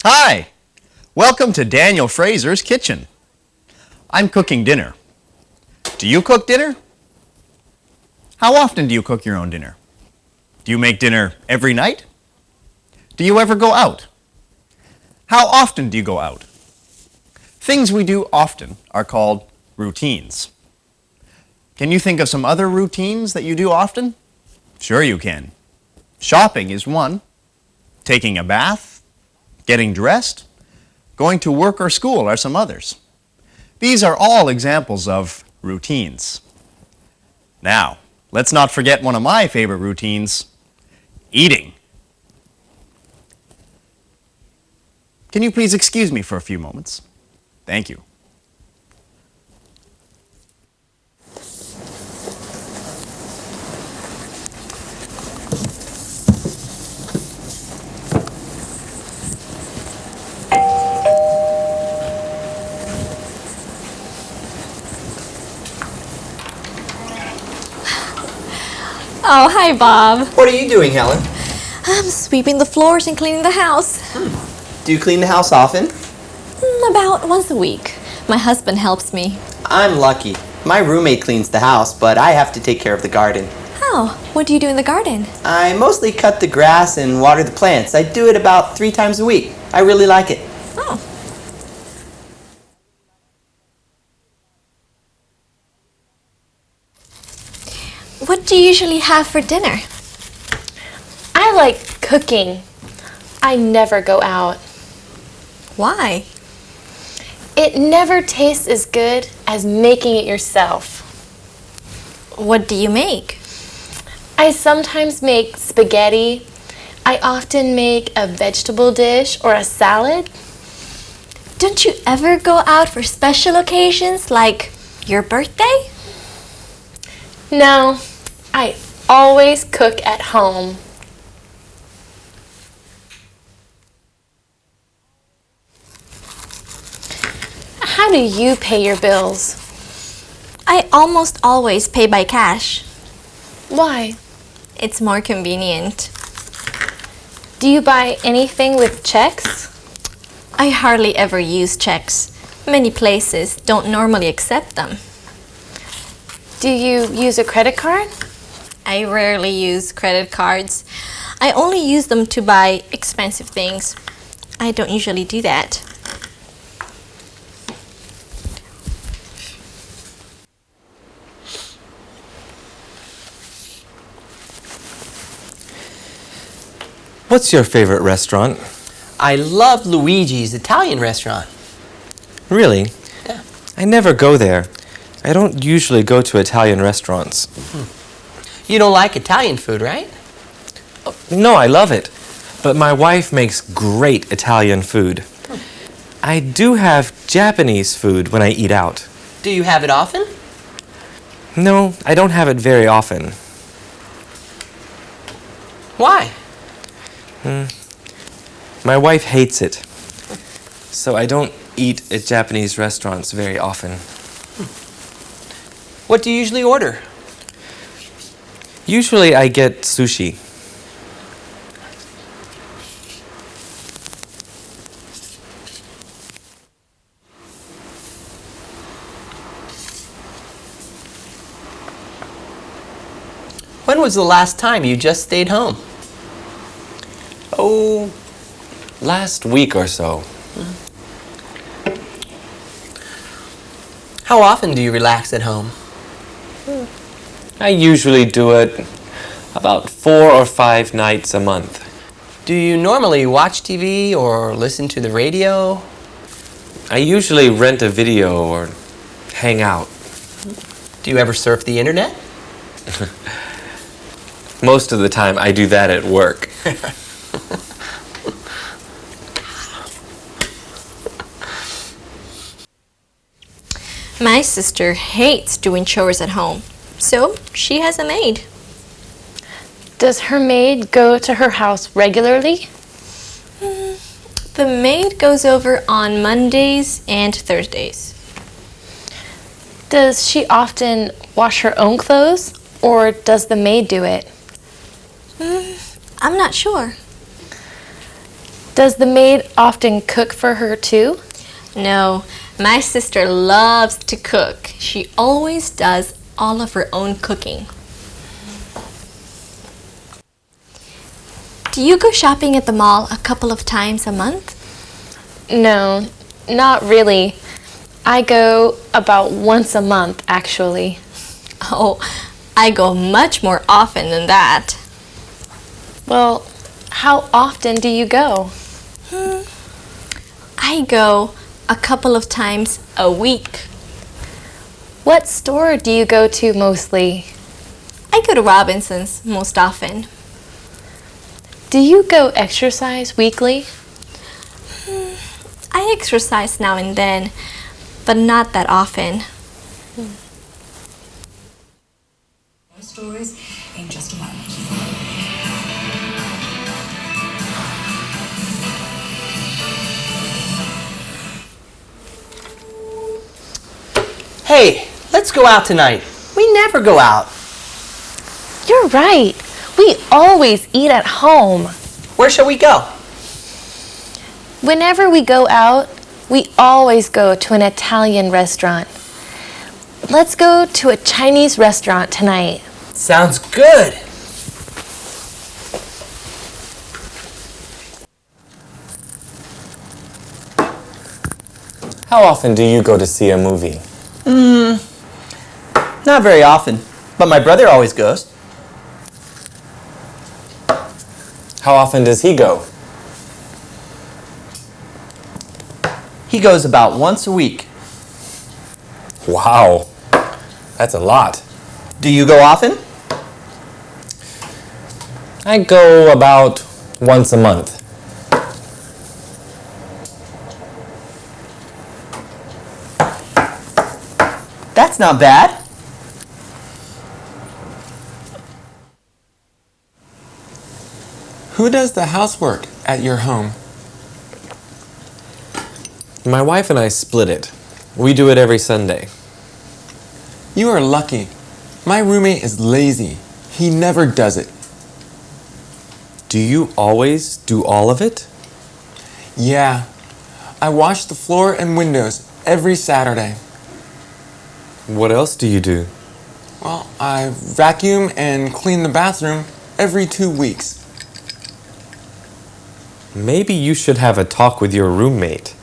Hi! Welcome to Daniel Fraser's Kitchen. I'm cooking dinner. Do you cook dinner? How often do you cook your own dinner? Do you make dinner every night? Do you ever go out? How often do you go out? Things we do often are called routines. Can you think of some other routines that you do often? Sure you can. Shopping is one. Taking a bath, getting dressed, going to work or school are some others. These are all examples of routines. Now, let's not forget one of my favorite routines, eating. Can you please excuse me for a few moments? Thank you. Oh, hi, Bob. What are you doing, Helen? I'm sweeping the floors and cleaning the house. Do you clean the house often? About once a week. My husband helps me. I'm lucky. My roommate cleans the house, but I have to take care of the garden. Oh, what do you do in the garden? I mostly cut the grass and water the plants. I do it about 3 times a week. I really like it. Oh. What do you usually have for dinner? I like cooking. I never go out. Why? It never tastes as good as making it yourself. What do you make? I sometimes make spaghetti. I often make a vegetable dish or a salad. Don't you ever go out for special occasions like your birthday? No, I always cook at home. How do you pay your bills? I almost always pay by cash. Why? It's more convenient. Do you buy anything with checks? I hardly ever use checks. Many places don't normally accept them. Do you use a credit card? I rarely use credit cards. I only use them to buy expensive things. I don't usually do that. What's your favorite restaurant? I love Luigi's Italian restaurant. Really? Yeah. I never go there. I don't usually go to Italian restaurants. You don't like Italian food, right? No, I love it. But my wife makes great Italian food. I do have Japanese food when I eat out. Do you have it often? No, I don't have it very often. Why? My wife hates it. So I don't eat at Japanese restaurants very often. What do you usually order? Usually I get sushi. When was the last time you just stayed home? Oh, last week or so. How often do you relax at home? I usually do it about 4 or 5 nights a month. Do you normally watch TV or listen to the radio? I usually rent a video or hang out. Do you ever surf the internet? Most of the time I do that at work. My sister hates doing chores at home, so she has a maid. Does her maid go to her house regularly? The maid goes over on Mondays and Thursdays. Does she often wash her own clothes, or does the maid do it? I'm not sure. Does the maid often cook for her too? No, my sister loves to cook. She always does all of her own cooking. Do you go shopping at the mall a couple of times a month? No, not really. I go about once a month, actually. Oh, I go much more often than that. Well, how often do you go? I go a couple of times a week. What store do you go to mostly? I go to Robinson's most often. Do you go exercise weekly? I exercise now and then, but not that often. More stories in just a moment. Hey, let's go out tonight. We never go out. You're right. We always eat at home. Where shall we go? Whenever we go out, we always go to an Italian restaurant. Let's go to a Chinese restaurant tonight. Sounds good. How often do you go to see a movie? Not very often, but my brother always goes. How often does he go? He goes about once a week. Wow, that's a lot. Do you go often? I go about once a month. That's not bad. Who does the housework at your home? My wife and I split it. We do it every Sunday. You are lucky. My roommate is lazy. He never does it. Do you always do all of it? Yeah. I wash the floor and windows every Saturday. What else do you do? Well, I vacuum and clean the bathroom every 2 weeks. Maybe you should have a talk with your roommate.